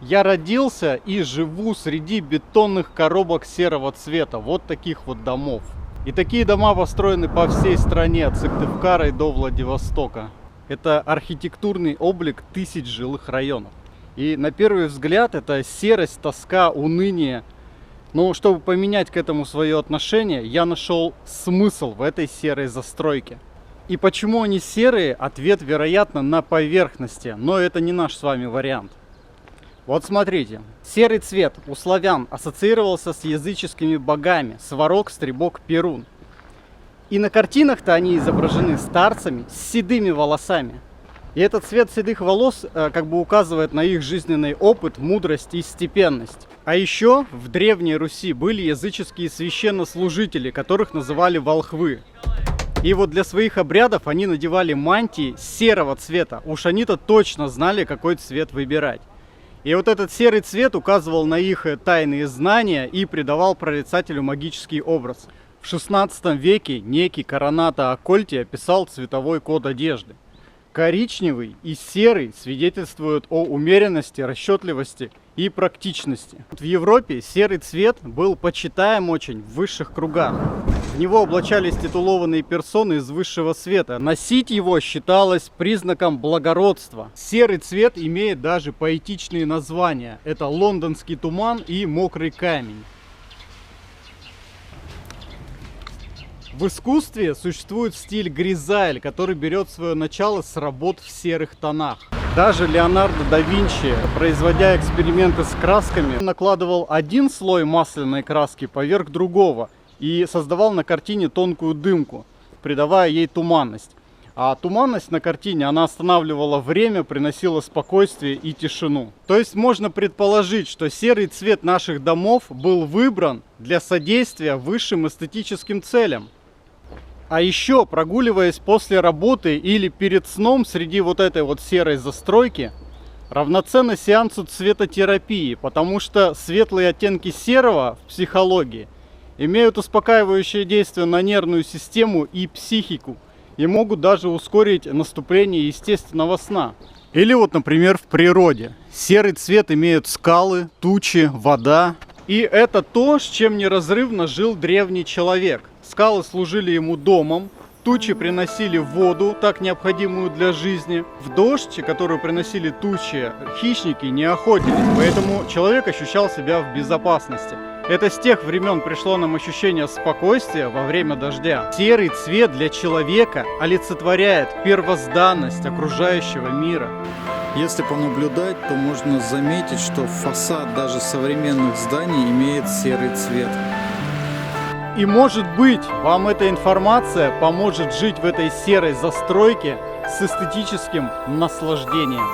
Я родился и живу среди бетонных коробок серого цвета, вот таких вот домов. И такие дома построены по всей стране, от Сыктывкара и до Владивостока. Это архитектурный облик тысяч жилых районов. И на первый взгляд это серость, тоска, уныние. Но чтобы поменять к этому свое отношение, я нашел смысл в этой серой застройке. И почему они серые? Ответ, вероятно, на поверхности, но это не наш с вами вариант. Вот смотрите, серый цвет у славян ассоциировался с языческими богами: Сварог, Стребог, Перун. И на картинах-то они изображены старцами с седыми волосами. И этот цвет седых волос как бы указывает на их жизненный опыт, мудрость и степенность. А еще в Древней Руси были языческие священнослужители, которых называли волхвы. И вот для своих обрядов они надевали мантии серого цвета. Уж они-то точно знали, какой цвет выбирать. И вот этот серый цвет указывал на их тайные знания и придавал прорицателю магический образ. В 16 веке некий Коронато Аккольти описал цветовой код одежды. Коричневый и серый свидетельствуют о умеренности, расчетливости и практичности. В Европе серый цвет был почитаем очень в высших кругах. В него облачались титулованные персоны из высшего света. Носить его считалось признаком благородства. Серый цвет имеет даже поэтичные названия. Это лондонский туман и мокрый камень. В искусстве существует стиль гризаль, который берет свое начало с работ в серых тонах. Даже Леонардо да Винчи, производя эксперименты с красками, накладывал один слой масляной краски поверх другого и создавал на картине тонкую дымку, придавая ей туманность. А туманность на картине, она останавливала время, приносила спокойствие и тишину. То есть можно предположить, что серый цвет наших домов был выбран для содействия высшим эстетическим целям. А еще, прогуливаясь после работы или перед сном среди вот этой вот серой застройки, равноценно сеансу цветотерапии, потому что светлые оттенки серого в психологии имеют успокаивающее действие на нервную систему и психику и могут даже ускорить наступление естественного сна. Или вот, например, в природе. Серый цвет имеют скалы, тучи, вода. И это то, с чем неразрывно жил древний человек. Скалы служили ему домом, тучи приносили воду, так необходимую для жизни. В дождь, которую приносили тучи, хищники не охотились, поэтому человек ощущал себя в безопасности. Это с тех времен пришло нам ощущение спокойствия во время дождя. Серый цвет для человека олицетворяет первозданность окружающего мира. Если понаблюдать, то можно заметить, что фасад даже современных зданий имеет серый цвет. И может быть, вам эта информация поможет жить в этой серой застройке с эстетическим наслаждением.